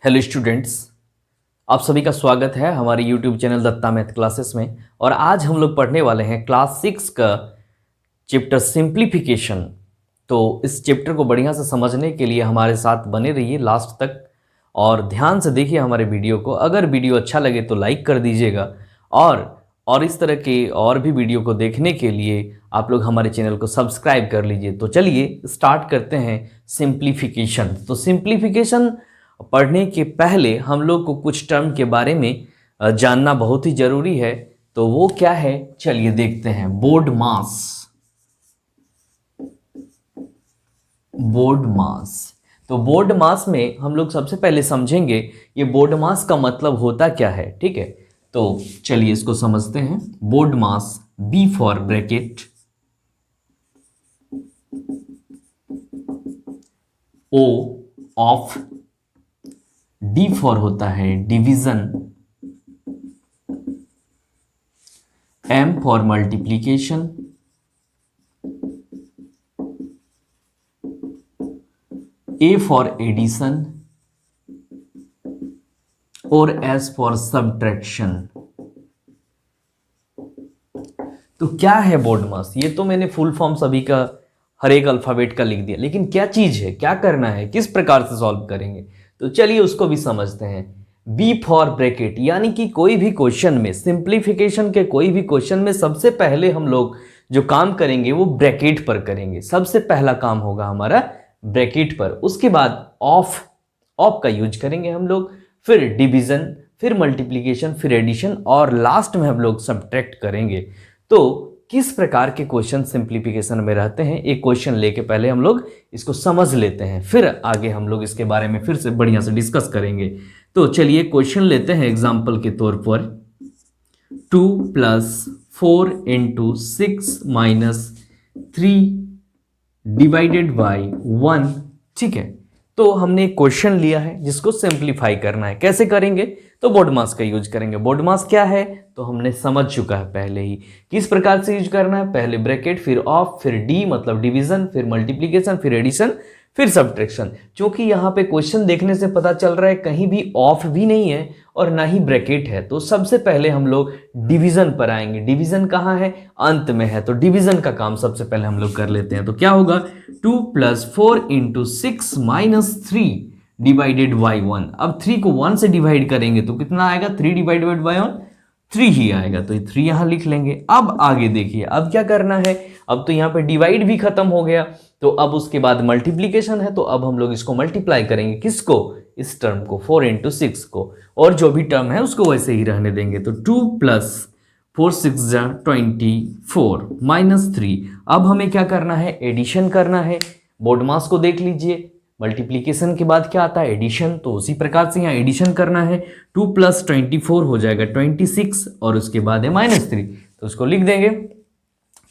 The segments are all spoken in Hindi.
हेलो स्टूडेंट्स, आप सभी का स्वागत है हमारे YouTube channel Datta math classes में। और आज हम लोग पढ़ने वाले हैं क्लास 6 का चैप्टर सिंप्लीफिकेशन। तो इस चैप्टर को बढ़िया से समझने के लिए हमारे साथ बने रहिए लास्ट तक और ध्यान से देखिए हमारे वीडियो को। अगर वीडियो अच्छा लगे तो लाइक कर दीजिएगा और इस तरह के और भी वीडियो को देखने के लिए आप लोग हमारे चैनल को सब्सक्राइब कर लीजिए। तो चलिए स्टार्ट करते हैं सिंप्लीफिकेशन। तो सिंप्लीफिकेशन पढ़ने के पहले हम लोग को कुछ टर्म के बारे में जानना बहुत ही जरूरी है। तो वो क्या है, चलिए देखते हैं। बोर्ड मास। बोर्ड मास, तो बोर्ड मास में हम लोग सबसे पहले समझेंगे ये बोर्ड मास का मतलब होता क्या है। ठीक है, तो चलिए इसको समझते हैं। BODMAS, B for bracket, O of, D for होता है division, M for multiplication, A for addition और एस फॉर सब्ट्रैक्शन। तो क्या है बोर्ड मास? ये तो मैंने फुल फॉर्म सभी का हर एक अल्फाबेट का लिख दिया, लेकिन क्या चीज है, क्या करना है, किस प्रकार से सॉल्व करेंगे, तो चलिए उसको भी समझते हैं। बी फॉर ब्रैकेट, यानी कि कोई भी क्वेश्चन में, सिंप्लीफिकेशन के कोई भी क्वेश्चन में सबसे पहले हम लोग जो काम करेंगे वो ब्रैकेट पर करेंगे। सबसे पहला काम होगा हमारा ब्रैकेट पर। उसके बाद ऑफ का यूज करेंगे हम लोग, फिर डिवीजन, फिर मल्टीप्लीकेशन, फिर एडिशन और लास्ट में हम लोग सब्ट्रैक्ट करेंगे। तो किस प्रकार के क्वेश्चन सिंप्लीफिकेशन में रहते हैं, एक क्वेश्चन लेके पहले हम लोग इसको समझ लेते हैं, फिर आगे हम लोग इसके बारे में फिर से बढ़िया से डिस्कस करेंगे। तो चलिए क्वेश्चन लेते हैं एग्जांपल के तौर पर। 2 + 4 × 6 - 3 डिवाइडेड बाई 1। ठीक है, तो हमने एक क्वेश्चन लिया है जिसको सिंप्लीफाई करना है। कैसे करेंगे? तो बोर्ड मास का यूज करेंगे। बोर्ड मास क्या है तो हमने समझ चुका है पहले ही। किस प्रकार से यूज करना है? पहले ब्रैकेट, फिर ऑफ, फिर डी मतलब डिवीजन, फिर मल्टीप्लीकेशन, फिर एडिशन, फिर सब्ट्रैक्शन। क्योंकि यहाँ पे क्वेश्चन देखने से पता चल रहा है कहीं भी ऑफ भी नहीं है और ना ही ब्रैकेट है, तो सबसे पहले हम लोग डिवीजन पर आएंगे। डिवीजन कहाँ है? अंत में है, तो डिवीजन का काम सबसे पहले हम लोग कर लेते हैं। तो क्या होगा? 2 + 4 × 6 - 3 डिवाइडेड बाई 1। अब 3 को 1 से डिवाइड करेंगे तो कितना आएगा? 3 डिवाइडेड बाई 1 3 ही आएगा, तो ये 3 यहां लिख लेंगे। अब आगे देखिए, अब क्या करना है? अब तो यहाँ पे डिवाइड भी खत्म हो गया, तो अब उसके बाद मल्टीप्लीकेशन है, तो अब हम लोग इसको मल्टीप्लाई करेंगे। किसको? इस टर्म को, 4 × 6 को, और जो भी टर्म है उसको वैसे ही रहने देंगे। तो 2 + 4 × 6 = 24 - 3। अब हमें क्या करना है? एडिशन करना है। बोर्ड मास को देख लीजिए, मल्टीप्लीकेशन के बाद क्या आता है? एडिशन। तो उसी प्रकार से यहाँ एडिशन करना है। 2 + 24 हो जाएगा 26 और उसके बाद है -3, तो उसको लिख देंगे।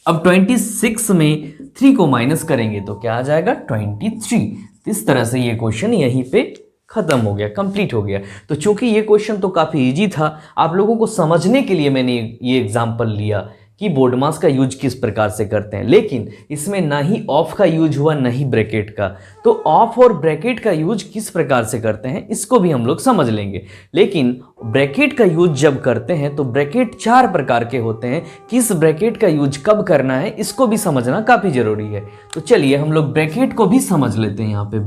अब 26 में 3 को माइनस करेंगे तो क्या आ जाएगा? 23। इस तरह से ये क्वेश्चन यहीं पे खत्म हो गया, कंप्लीट हो गया। तो चूंकि ये क्वेश्चन तो काफी इजी था, आप लोगों को समझने के लिए मैंने ये एग्जांपल लिया कि बोर्ड मास का यूज किस प्रकार से करते हैं, लेकिन इसमें ना ही ऑफ का यूज हुआ ना ही ब्रैकेट का। तो ऑफ और ब्रैकेट का यूज किस प्रकार से करते हैं इसको भी हम लोग समझ लेंगे। लेकिन ब्रैकेट का यूज जब करते हैं तो ब्रैकेट 4 प्रकार के होते हैं। किस ब्रैकेट का यूज कब करना है इसको भी समझना काफी जरूरी है। तो चलिए हम लोग ब्रैकेट को भी समझ लेते हैं। यहाँ पे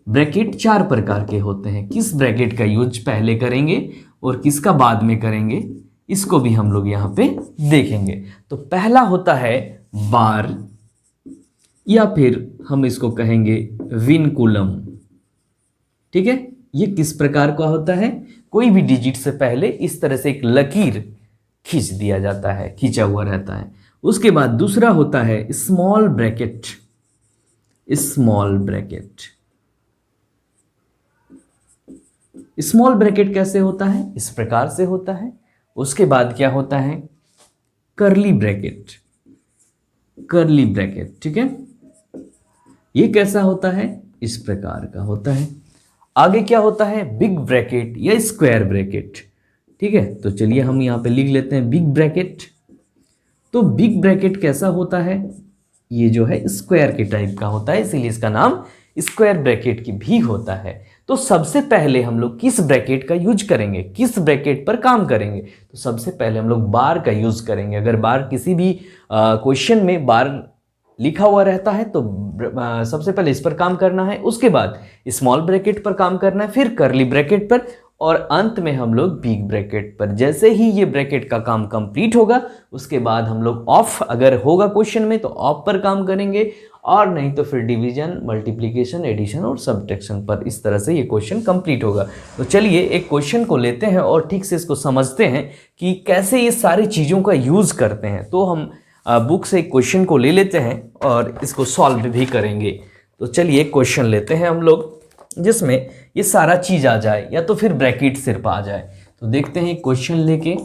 ब्रैकेट 4 प्रकार के होते हैं। किस ब्रैकेट का यूज पहले करेंगे और किसका बाद में करेंगे, इसको भी हम लोग यहाँ पे देखेंगे। तो पहला होता है बार, या फिर हम इसको कहेंगे विनकुलम। ठीक है, ये किस प्रकार का होता है? कोई भी डिजिट से पहले इस तरह से एक लकीर खींच दिया जाता है, खींचा हुआ रहता है। उसके बाद दूसरा होता है स्मॉल ब्रैकेट। स्मॉल ब्रैकेट कैसे होता है? इस प्रकार से होता है। उसके बाद क्या होता है? Curly bracket. ठीक है, ये कैसा होता है? इस प्रकार का होता है। आगे क्या होता है? बिग ब्रैकेट या स्क्वायर ब्रैकेट। ठीक है, तो चलिए हम यहां पे लिख लेते हैं बिग ब्रैकेट। तो बिग ब्रैकेट कैसा होता है? ये जो है स्क्वायर के टाइप का होता है, इसीलिए इसका नाम स्क्वायर ब्रैकेट की भी होता है। तो सबसे पहले हम लोग किस ब्रैकेट का यूज करेंगे, किस ब्रैकेट पर काम करेंगे? तो सबसे पहले हम लोग बार का यूज करेंगे। अगर बार किसी भी क्वेश्चन में बार लिखा हुआ रहता है तो सबसे पहले इस पर काम करना है, उसके बाद स्मॉल ब्रैकेट पर काम करना है, फिर कर्ली ब्रैकेट पर, और अंत में हम लोग बिग ब्रैकेट पर। जैसे ही ये ब्रैकेट का काम कंप्लीट होगा उसके बाद हम लोग ऑफ, अगर होगा क्वेश्चन में तो ऑफ पर काम करेंगे, और नहीं तो फिर डिवीजन, मल्टीप्लिकेशन, एडिशन और सब्ट्रैक्शन पर। इस तरह से ये क्वेश्चन कंप्लीट होगा। तो चलिए एक क्वेश्चन को लेते हैं और ठीक से इसको समझते हैं कि कैसे ये सारी चीज़ों का यूज़ करते हैं। तो हम बुक से एक क्वेश्चन को ले लेते हैं और इसको सॉल्व भी करेंगे। तो चलिए एक क्वेश्चन लेते हैं हम लोग जिसमें ये सारा चीज़ आ जाए, या तो फिर ब्रैकेट सिर्फ आ जाए। तो देखते हैं एक क्वेश्चन लेंगे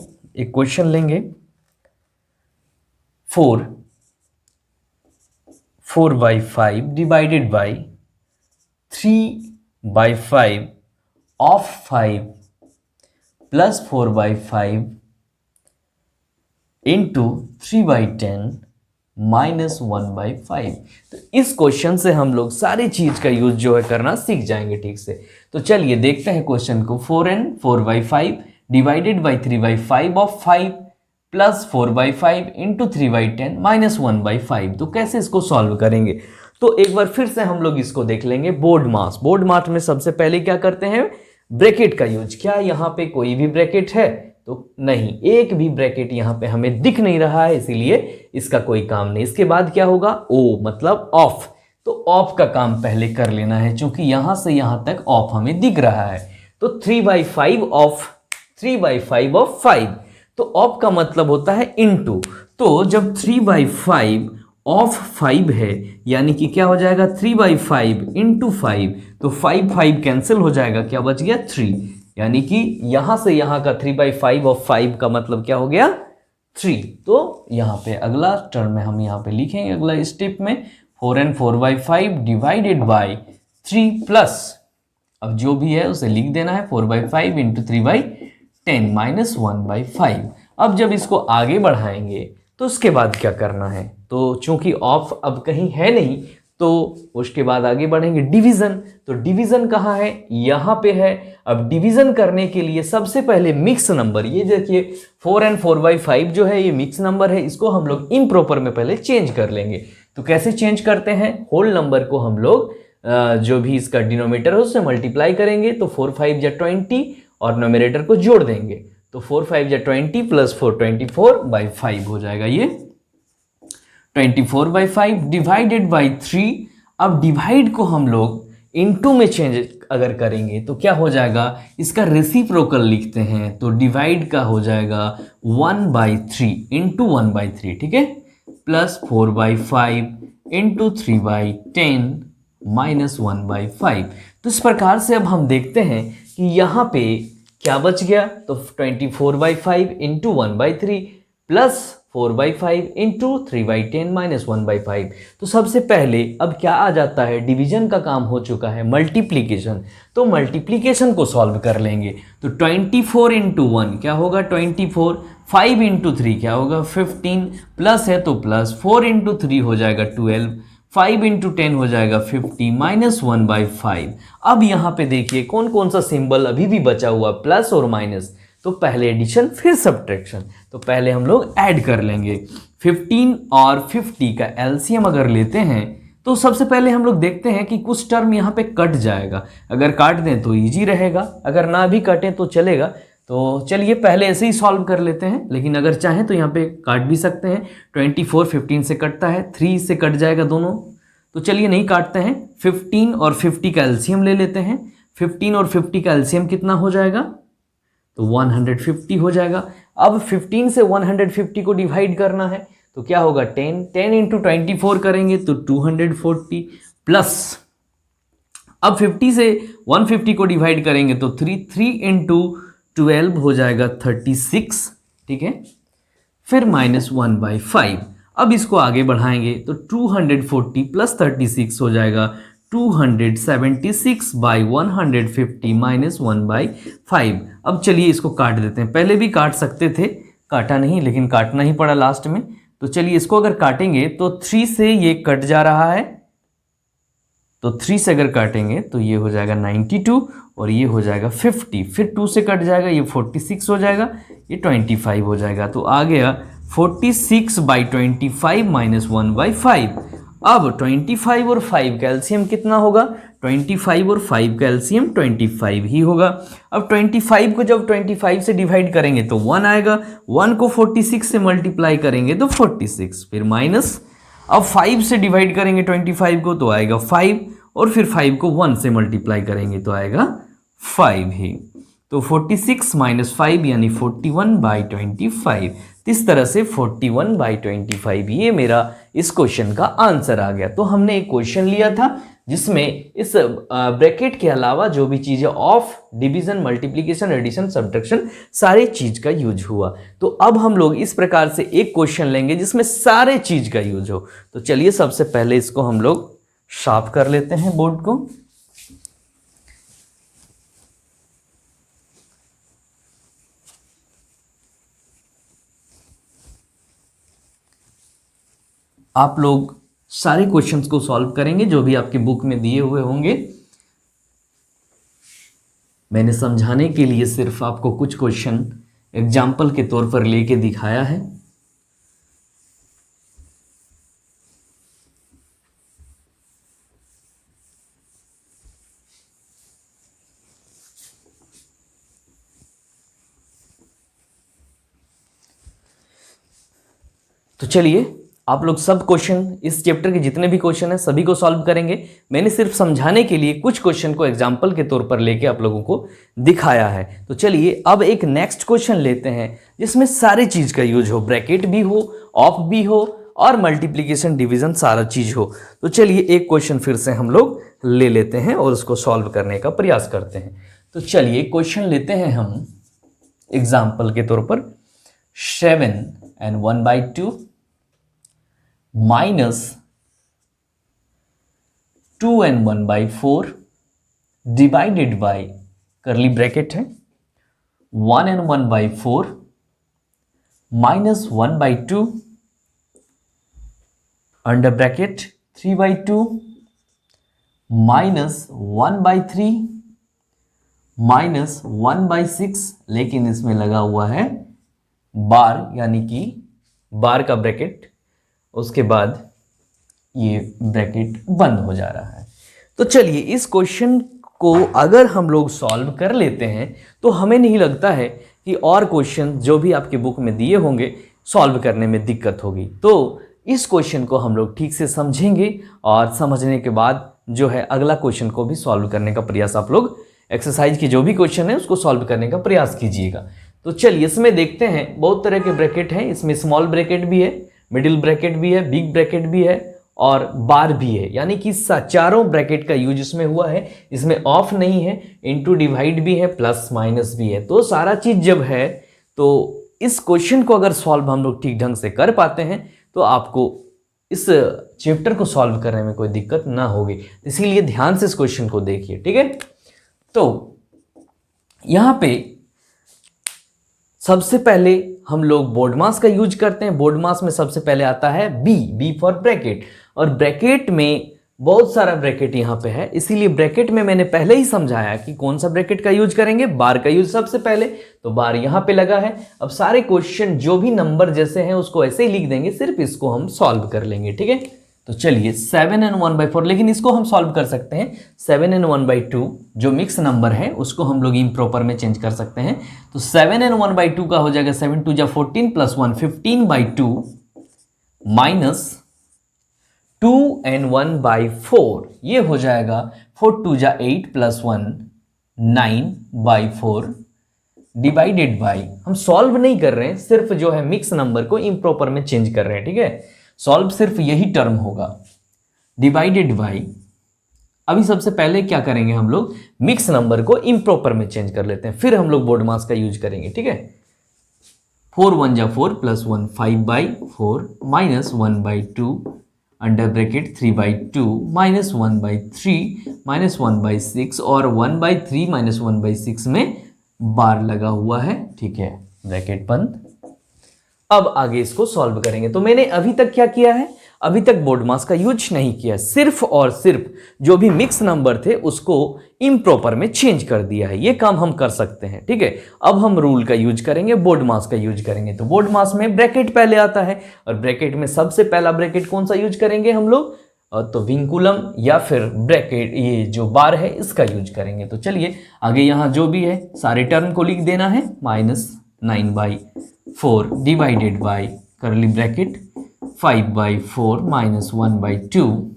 4/5 divided by 3/5 of 5 plus 4/5 into 3/10 minus 1/5। तो इस क्वेश्चन से हम लोग सारी चीज का यूज जो है करना सीख जाएंगे ठीक से। तो चलिए देखते हैं क्वेश्चन को। 4/5 divided by 3/5 of 5 plus 4/5 into 3/10 minus 1/5। तो कैसे इसको सॉल्व करेंगे? तो एक बार फिर से हम लोग इसको देख लेंगे। बोर्ड मास में सबसे पहले क्या करते हैं? ब्रैकेट का यूज। क्या यहाँ पे कोई भी ब्रैकेट है? तो नहीं, एक भी ब्रैकेट यहाँ पे हमें दिख नहीं रहा है, इसीलिए इसका कोई काम नहीं। इसके बाद क्या होगा? ओ मतलब ऑफ। तो ऑफ का काम पहले कर लेना है, क्योंकि यहां से यहां तक ऑफ हमें दिख रहा है। तो 3/5 ऑफ 5। तो ऑफ का मतलब होता है इनटू। तो जब 3/5 ऑफ 5 है, यानी कि क्या हो जाएगा? 3/5 इंटू 5। तो 5 कैंसिल हो जाएगा, क्या बच गया? 3। यानी कि यहां से यहां का 3/5 ऑफ 5 का मतलब क्या हो गया? 3। तो यहां पे अगला टर्म में हम यहां पे लिखेंगे, अगला स्टेप में 4/5 डिवाइडेड बाई 3 प्लस, अब जो भी है उसे लिख देना है 4/5 इंटू 3/10 माइनस 1/5। अब जब इसको आगे बढ़ाएंगे तो उसके बाद क्या करना है? तो चूंकि ऑफ अब कहीं है नहीं, तो उसके बाद आगे बढ़ेंगे डिवीजन। तो डिवीजन कहाँ है? यहाँ पे है। अब डिवीजन करने के लिए सबसे पहले मिक्स नंबर, ये देखिए 4/5 जो है ये मिक्स नंबर है, इसको हम लोग इम्प्रॉपर में पहले चेंज कर लेंगे। तो कैसे चेंज करते हैं? होल नंबर को हम लोग जो भी इसका डिनोमिनेटर है उससे मल्टीप्लाई करेंगे। तो 4/5 या 20 और नोमिनेटर को जोड़ देंगे। तो 4/5 या 20 प्लस 4 24/5 हो जाएगा ये 24/5 डिवाइडेड बाई 3। अब डिवाइड को हम लोग इनटू में चेंज अगर करेंगे तो क्या हो जाएगा? इसका रेसिप्रोकल लिखते हैं, तो डिवाइड का हो जाएगा 1/3 इंटू 1/3, ठीक है, प्लस 4/5 इंटू 3/10 माइनस 1/5। तो इस प्रकार से अब हम देखते हैं कि यहाँ पे क्या बच गया? तो 24/5 इंटू 1/3 प्लस 4/5 इंटू 3/10 माइनस 1/5। तो सबसे पहले अब क्या आ जाता है? डिवीजन का काम हो चुका है, मल्टीप्लीकेशन। तो मल्टीप्लीकेशन को सॉल्व कर लेंगे। तो 24 इंटू 1 क्या होगा? 24, 5 इंटू 3 क्या होगा? 15, प्लस है तो प्लस, 4 इंटू 3 हो जाएगा 12, 5 इंटू 10 हो जाएगा 50 माइनस 1/5। अब यहाँ पे देखिए कौन कौन सा सिंबल अभी भी बचा हुआ, प्लस और माइनस। तो पहले एडिशन फिर सब्ट्रैक्शन। तो पहले हम लोग ऐड कर लेंगे। 15 और 50 का एलसीएम अगर लेते हैं तो सबसे पहले हम लोग देखते हैं कि कुछ टर्म यहाँ पे कट जाएगा। अगर काट दें तो इजी रहेगा, अगर ना भी काटें तो चलेगा। तो चलिए पहले ऐसे ही सॉल्व कर लेते हैं, लेकिन अगर चाहें तो यहाँ पे काट भी सकते हैं। 24 15 से कटता है, 3 से कट जाएगा दोनों। तो चलिए नहीं काटते हैं, 15 और 50 का एलसीएम ले लेते हैं। 15 और 50 का एलसीएम कितना हो जाएगा? तो 150 हो जाएगा। अब 15 से 150 को डिवाइड करना है तो क्या होगा? 10 इंटू 24 करेंगे तो 240 प्लस, अब 50 से 150 को डिवाइड करेंगे तो 3 इंटू 12 हो जाएगा 36, ठीक है, फिर माइनस 1/5। अब इसको आगे बढ़ाएंगे तो 240 प्लस 36 हो जाएगा 276/150 माइनस 1/5। अब चलिए इसको काट देते हैं। पहले भी काट सकते थे, काटा नहीं, लेकिन काटना ही पड़ा लास्ट में। तो चलिए इसको अगर काटेंगे तो 3 से ये कट जा रहा है, तो 3 से अगर काटेंगे तो ये हो जाएगा 92 और ये हो जाएगा 50, फिर 2 से कट जाएगा, ये 46 हो जाएगा, ये 25 हो जाएगा। तो आ गया 46/25 माइनस 1/5। अब 25 और 5 का एलसीएम कितना होगा? 25 और 5 का एलसीएम 25 ही होगा। अब 25 को जब 25 से डिवाइड करेंगे तो 1 आएगा, 1 को 46 से मल्टीप्लाई करेंगे तो 46, फिर माइनस, अब 5 से डिवाइड करेंगे 25 को तो आएगा 5, और फिर 5 को 1 से मल्टीप्लाई करेंगे तो आएगा 5 ही। तो 46 माइनस 5 यानी 41/25। इस तरह से 41/25 ये मेरा इस क्वेश्चन का आंसर आ गया। तो हमने एक क्वेश्चन लिया था जिसमें इस ब्रैकेट के अलावा जो भी चीज़ें of, division, multiplication, addition, subtraction, सारी चीज का यूज हुआ। तो अब हम लोग इस प्रकार से एक क्वेश्चन लेंगे जिसमें सारे चीज का यूज हो। तो चलिए सबसे पहले इसको हम लोग साफ कर लेते हैं बोर्ड को। आप लोग सारे क्वेश्चंस को सॉल्व करेंगे जो भी आपकी बुक में दिए हुए होंगे। मैंने समझाने के लिए सिर्फ आपको कुछ क्वेश्चन एग्जाम्पल के तौर पर लेके दिखाया है। तो चलिए आप लोग सब क्वेश्चन, इस चैप्टर के जितने भी क्वेश्चन हैं सभी को सॉल्व करेंगे। मैंने सिर्फ समझाने के लिए कुछ क्वेश्चन को एग्जाम्पल के तौर पर लेके आप लोगों को दिखाया है। तो चलिए अब एक नेक्स्ट क्वेश्चन लेते हैं जिसमें सारी चीज का यूज हो, ब्रैकेट भी हो, ऑफ भी हो और मल्टीप्लीकेशन, डिवीजन, सारा चीज हो। तो चलिए एक क्वेश्चन फिर से हम लोग ले लेते हैं और उसको सॉल्व करने का प्रयास करते हैं। तो चलिए क्वेश्चन लेते हैं हम एग्जाम्पल के तौर पर 7n1/2 minus 2n1/4 divided by, करली ब्रैकेट है, 1n1/4 minus 1/2 under bracket 3/2 minus 1/3 minus 1/6, लेकिन इसमें लगा हुआ है बार, यानी कि बार का ब्रैकेट, उसके बाद ये ब्रैकेट बंद हो जा रहा है। तो चलिए इस क्वेश्चन को अगर हम लोग सॉल्व कर लेते हैं तो हमें नहीं लगता है कि और क्वेश्चन जो भी आपके बुक में दिए होंगे सॉल्व करने में दिक्कत होगी। तो इस क्वेश्चन को हम लोग ठीक से समझेंगे और समझने के बाद जो है अगला क्वेश्चन को भी सॉल्व करने का प्रयास, आप लोग एक्सरसाइज के जो भी क्वेश्चन है उसको सॉल्व करने का प्रयास कीजिएगा। तो चलिए इसमें देखते हैं, बहुत तरह के ब्रैकेट हैं। इसमें स्मॉल ब्रैकेट भी है, मिडिल ब्रैकेट भी है, बिग ब्रैकेट भी है और बार भी है, यानी कि चारों ब्रैकेट का यूज इसमें हुआ है। इसमें ऑफ नहीं है, इनटू डिवाइड भी है, प्लस माइनस भी है। तो सारा चीज जब है तो इस क्वेश्चन को अगर सॉल्व हम लोग ठीक ढंग से कर पाते हैं तो आपको इस चैप्टर को सॉल्व करने में कोई दिक्कत ना होगी। इसीलिए ध्यान से इस क्वेश्चन को देखिए, ठीक है। तो यहां पे सबसे पहले हम लोग बोर्ड मास का यूज करते हैं। बोर्ड मास में सबसे पहले आता है बी फॉर ब्रैकेट, और ब्रैकेट में बहुत सारा ब्रैकेट यहाँ पे है, इसीलिए ब्रैकेट में मैंने पहले ही समझाया कि कौन सा ब्रैकेट का यूज करेंगे, बार का यूज सबसे पहले। तो बार यहाँ पे लगा है। अब सारे क्वेश्चन जो भी नंबर जैसे हैं उसको ऐसे ही लिख देंगे, सिर्फ इसको हम सॉल्व कर लेंगे, ठीक है। तो चलिए 7n1/4, लेकिन इसको हम सॉल्व कर सकते हैं। 7n1/2 जो मिक्स नंबर है उसको हम लोग इम्प्रॉपर में चेंज कर सकते हैं। तो 7n1/2 का हो जाएगा 7 2 14 प्लस 1 15/2 माइनस 2n1/4, ये हो जाएगा 4 2 8 प्लस 1 9/4 डिवाइडेड बाई, हम सॉल्व नहीं कर रहे हैं, सिर्फ जो है मिक्स नंबर को इम्प्रॉपर में चेंज कर रहे हैं, ठीक है। सॉल्व सिर्फ यही टर्म होगा, डिवाइडेड बाई। अभी सबसे पहले क्या करेंगे, हम लोग मिक्स नंबर को इम्प्रॉपर में चेंज कर लेते हैं, फिर हम लोग बोर्ड मास का यूज करेंगे, ठीक है। 4 1 जा 4 plus 1 5/4 minus 1/2 under bracket 3/2 minus 1/3 minus 1/6, और 1/3 माइनस 1/6 में बार लगा हुआ है, ठीक है, ब्रैकेट बंद। अब आगे इसको सॉल्व करेंगे। तो मैंने अभी तक क्या किया है, अभी तक बोर्ड मास का यूज नहीं किया, सिर्फ और सिर्फ जो भी मिक्स नंबर थे उसको इम्प्रॉपर में चेंज कर दिया है। ये काम हम कर सकते हैं, ठीक है। अब हम रूल का यूज करेंगे, बोर्ड मास का यूज करेंगे। तो बोर्ड मास में ब्रैकेट पहले आता है, और ब्रैकेट में सबसे पहला ब्रैकेट कौन सा यूज करेंगे हम लोग, तो विंकुलम या फिर ब्रैकेट, ये जो बार है इसका यूज करेंगे। तो चलिए आगे यहाँ जो भी है सारे टर्म को लिख देना है, -9/4 डिवाइडेड बाई करली ब्रैकेट 5/4 -1/2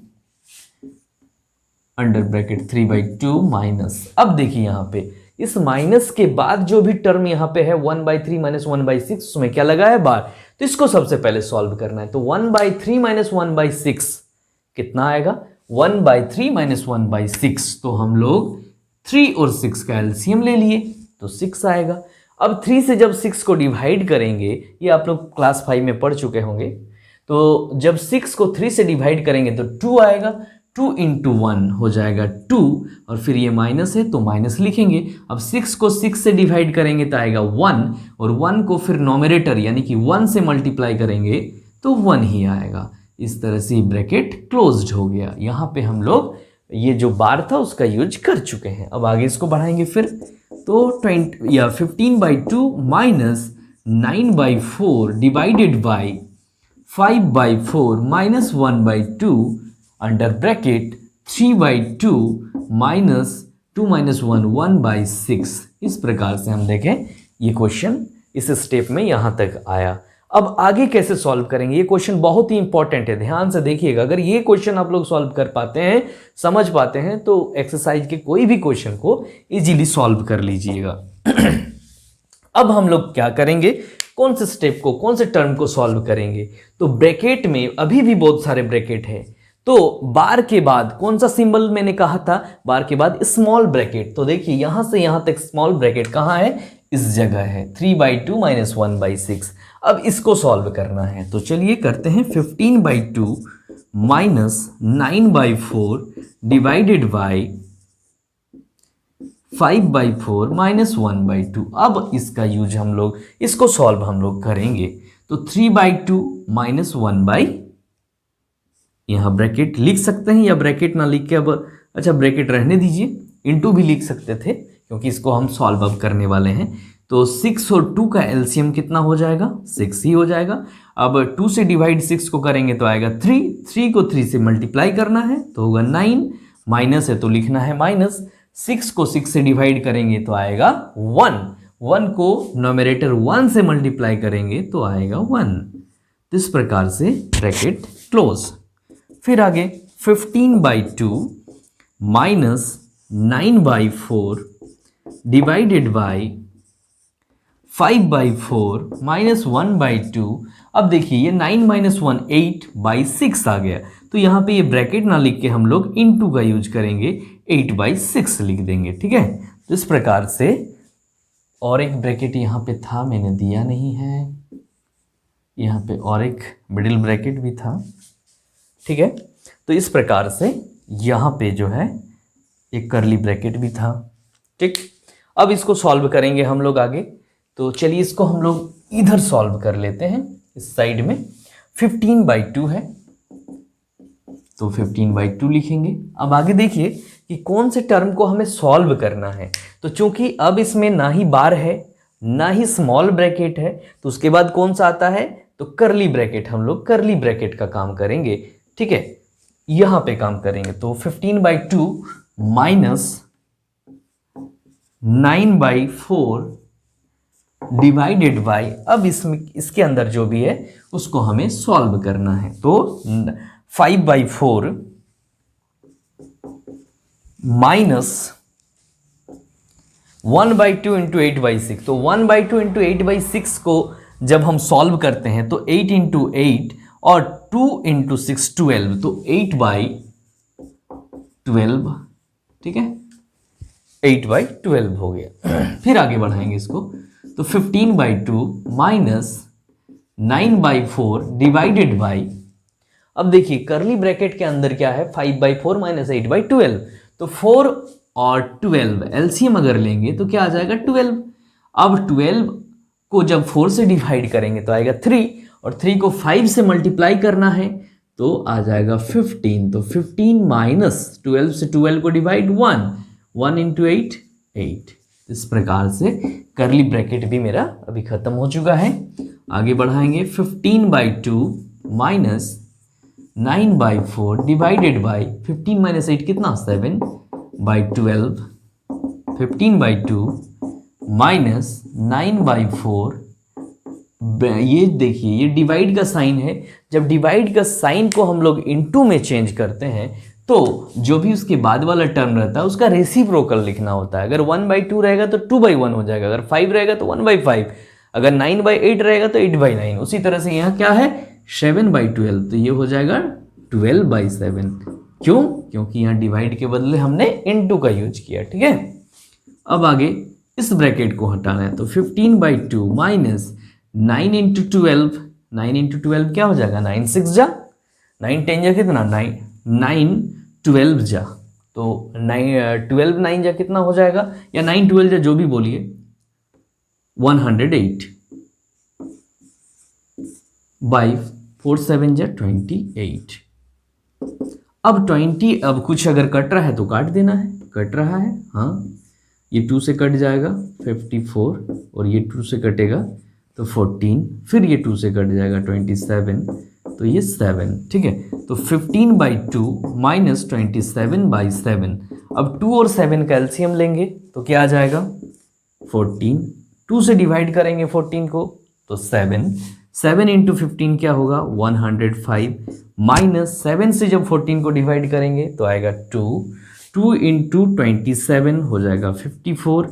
अंडर ब्रैकेट 3/2 माइनस। अब देखिए यहाँ पे इस माइनस के बाद जो भी टर्म यहाँ पे है 1/3 -1/6, उसमें क्या लगा है, बार। तो इसको सबसे पहले सॉल्व करना है। तो 1/3 -1/6 कितना आएगा, 1/3 -1/6। तो हम लोग 3 और 6 का एलसीएम ले लिए तो 6 आएगा। अब 3 से जब 6 को डिवाइड करेंगे, ये आप लोग क्लास 5 में पढ़ चुके होंगे, तो जब 6 को 3 से डिवाइड करेंगे तो 2 आएगा, 2 × 1 हो जाएगा 2, और फिर ये माइनस है तो माइनस लिखेंगे। अब 6 को 6 से डिवाइड करेंगे तो आएगा 1, और 1 को फिर नॉमिनेटर यानी कि 1 से मल्टीप्लाई करेंगे तो 1 ही आएगा। इस तरह से ब्रैकेट क्लोज्ड हो गया। यहाँ पे हम लोग ये जो बार था उसका यूज कर चुके हैं। अब आगे इसको बढ़ाएंगे फिर, तो 15/2 minus 9/4 divided by 5/4 -1/2 under bracket 3/2 -2 -1 1/6। इस प्रकार से हम देखें ये क्वेश्चन इस स्टेप में यहाँ तक आया। अब आगे कैसे सॉल्व करेंगे, ये क्वेश्चन बहुत ही इंपॉर्टेंट है, ध्यान से देखिएगा। अगर ये क्वेश्चन आप लोग सॉल्व कर पाते हैं, समझ पाते हैं, तो एक्सरसाइज के कोई भी क्वेश्चन को इजीली सॉल्व कर लीजिएगा। अब हम लोग क्या करेंगे, कौन से स्टेप को, कौन से टर्म को सॉल्व करेंगे। तो ब्रैकेट में अभी भी बहुत सारे ब्रैकेट है, तो बार के बाद कौन सा सिंबल मैंने कहा था, बार के बाद स्मॉल ब्रैकेट। तो देखिए यहां से यहां तक स्मॉल ब्रैकेट कहां है, इस जगह है, 3/2 -1/6। अब इसको सॉल्व करना है, तो चलिए करते हैं। 15/2 -9/4 डिवाइडेड बाई 5/4 -1/2। अब इसका यूज हम लोग, इसको सॉल्व हम लोग करेंगे। तो 3/2 -1/, यहां ब्रैकेट लिख सकते हैं या ब्रैकेट ना लिख के, अब अच्छा ब्रैकेट रहने दीजिए, इनटू भी लिख सकते थे क्योंकि इसको हम सॉल्व अब करने वाले हैं। तो 6 और 2 का एलसीएम कितना हो जाएगा, 6 ही हो जाएगा। अब 2 से डिवाइड 6 को करेंगे तो आएगा 3, 3 को 3 से मल्टीप्लाई करना है तो होगा 9, माइनस है तो लिखना है माइनस, 6 को 6 से डिवाइड करेंगे तो आएगा 1, 1 को नोमिनेटर 1 से मल्टीप्लाई करेंगे तो आएगा 1। इस प्रकार से ब्रैकेट क्लोज। फिर आगे 15/2 -9/4 डिवाइडेड बाई 5/4 -1/2। अब देखिए ये 9 - 1 8/6 आ गया, तो यहाँ पे ये ब्रैकेट ना लिख के हम लोग इनटू का यूज करेंगे, 8/6 लिख देंगे, ठीक है। तो इस प्रकार से, और एक ब्रैकेट यहाँ पे था, मैंने दिया नहीं है, यहाँ पे और एक मिडिल ब्रैकेट भी था, ठीक है। तो इस प्रकार से यहाँ पे जो है एक करली ब्रैकेट भी था, ठीक। अब इसको सॉल्व करेंगे हम लोग आगे, तो चलिए इसको हम लोग इधर सॉल्व कर लेते हैं, इस साइड में। 15/2 है तो 15/2 लिखेंगे। अब आगे देखिए कि कौन से टर्म को हमें सॉल्व करना है। तो चूंकि अब इसमें ना ही बार है ना ही स्मॉल ब्रैकेट है, तो उसके बाद कौन सा आता है, तो करली ब्रैकेट। हम लोग करली ब्रैकेट का काम करेंगे, ठीक है, यहां पे काम करेंगे। तो 15/2 -9/4 डिवाइडेड बाई, अब इसमें इसके अंदर जो भी है उसको हमें सॉल्व करना है। तो 5/4 माइनस 1/2 × 8/6। तो 1/2 × 8/6 को जब हम सॉल्व करते हैं तो 8 × 8 और 2 × 6 12, तो 8/12, ठीक है, 8/12 हो गया। फिर आगे बढ़ाएंगे इसको, तो 15/2 -9/4 डिवाइडेड बाई, अब देखिए करली ब्रैकेट के अंदर क्या है, 5/4 -8/12, तो 4 और 12 एलसीएम अगर लेंगे तो क्या आ जाएगा, 12। अब 12 को जब 4 से डिवाइड करेंगे तो आएगा 3, और 3 को 5 से मल्टीप्लाई करना है तो आ जाएगा 15। तो 15 माइनस 12 से 12 को डिवाइड 1 इंटू 8 8। इस प्रकार से करली ब्रैकेट भी मेरा अभी खत्म हो चुका है। आगे बढ़ाएंगे 15/2 माइनस 9/4 डिवाइडेड बाई 15 माइनस 8 कितना 7/12। 15/2 माइनस 9/4। ये देखिए ये डिवाइड का साइन है। जब डिवाइड का साइन को हम लोग इनटू में चेंज करते हैं तो जो भी उसके बाद वाला टर्म रहता है उसका रेसिप्रोकल लिखना होता है। अगर 1/2 रहेगा तो 2/1 हो जाएगा, अगर 5 रहेगा तो 1/5, अगर 9/8 रहेगा तो 8/9। उसी तरह से यहाँ क्या है 7/12, तो ये हो जाएगा 12/7। क्यों? क्योंकि यहाँ डिवाइड के बदले हमने इनटू का यूज किया। ठीक है, अब आगे इस ब्रैकेट को हटाना है। तो 15/2 माइनस 9 इंटू 12, 9 इंटू 12 क्या हो जाएगा 9 6 जा, 9 10 जा कितना 9 12 जा, तो 12 9 जा कितना हो जाएगा, या 9 12 जा जो भी बोलिए 108 बाई 4 7 जा 28। अब 20, अब कुछ अगर कट रहा है तो काट देना है, कट रहा है हाँ, ये 2 से कट जाएगा 54 और ये 2 से कटेगा तो 14, फिर ये 2 से कट जाएगा 27, तो ये 7। ठीक है, तो 15/2 माइनस 27/7। अब 2 और 7 का एलसीएम लेंगे तो क्या आ जाएगा 14। 2 से डिवाइड करेंगे 14 को तो 7 इंटू 15 क्या होगा 105, माइनस 7 से जब 14 को डिवाइड करेंगे तो आएगा 2 इंटू 27 हो जाएगा 54।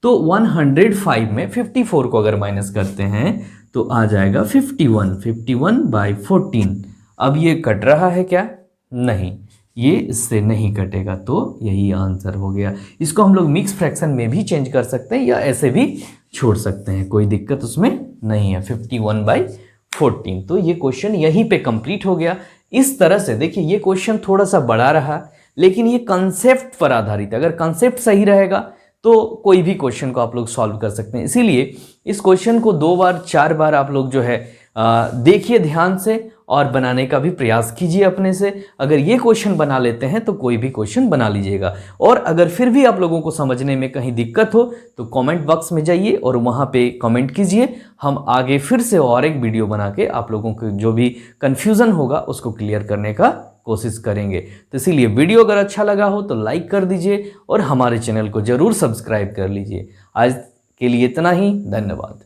तो 105 में 54 को अगर माइनस करते हैं तो आ जाएगा 51/14। अब ये कट रहा है क्या? नहीं, ये इससे नहीं कटेगा, तो यही आंसर हो गया। इसको हम लोग मिक्स फ्रैक्शन में भी चेंज कर सकते हैं या ऐसे भी छोड़ सकते हैं, कोई दिक्कत उसमें नहीं है। 51/14, तो ये क्वेश्चन यहीं पे कंप्लीट हो गया। इस तरह से देखिए ये क्वेश्चन थोड़ा सा बड़ा रहा लेकिन ये कंसेप्ट पर आधारित है। अगर कंसेप्ट सही रहेगा तो कोई भी क्वेश्चन को आप लोग सॉल्व कर सकते हैं। इसीलिए इस क्वेश्चन को 2 बार 4 बार आप लोग जो है देखिए ध्यान से और बनाने का भी प्रयास कीजिए अपने से। अगर ये क्वेश्चन बना लेते हैं तो कोई भी क्वेश्चन बना लीजिएगा। और अगर फिर भी आप लोगों को समझने में कहीं दिक्कत हो तो कमेंट बॉक्स में जाइए और वहाँ पे कमेंट कीजिए। हम आगे फिर से और एक वीडियो बना के आप लोगों को जो भी कन्फ्यूज़न होगा उसको क्लियर करने का कोशिश करेंगे। तो इसीलिए वीडियो अगर अच्छा लगा हो तो लाइक कर दीजिए और हमारे चैनल को ज़रूर सब्सक्राइब कर लीजिए। आज के लिए इतना ही, धन्यवाद।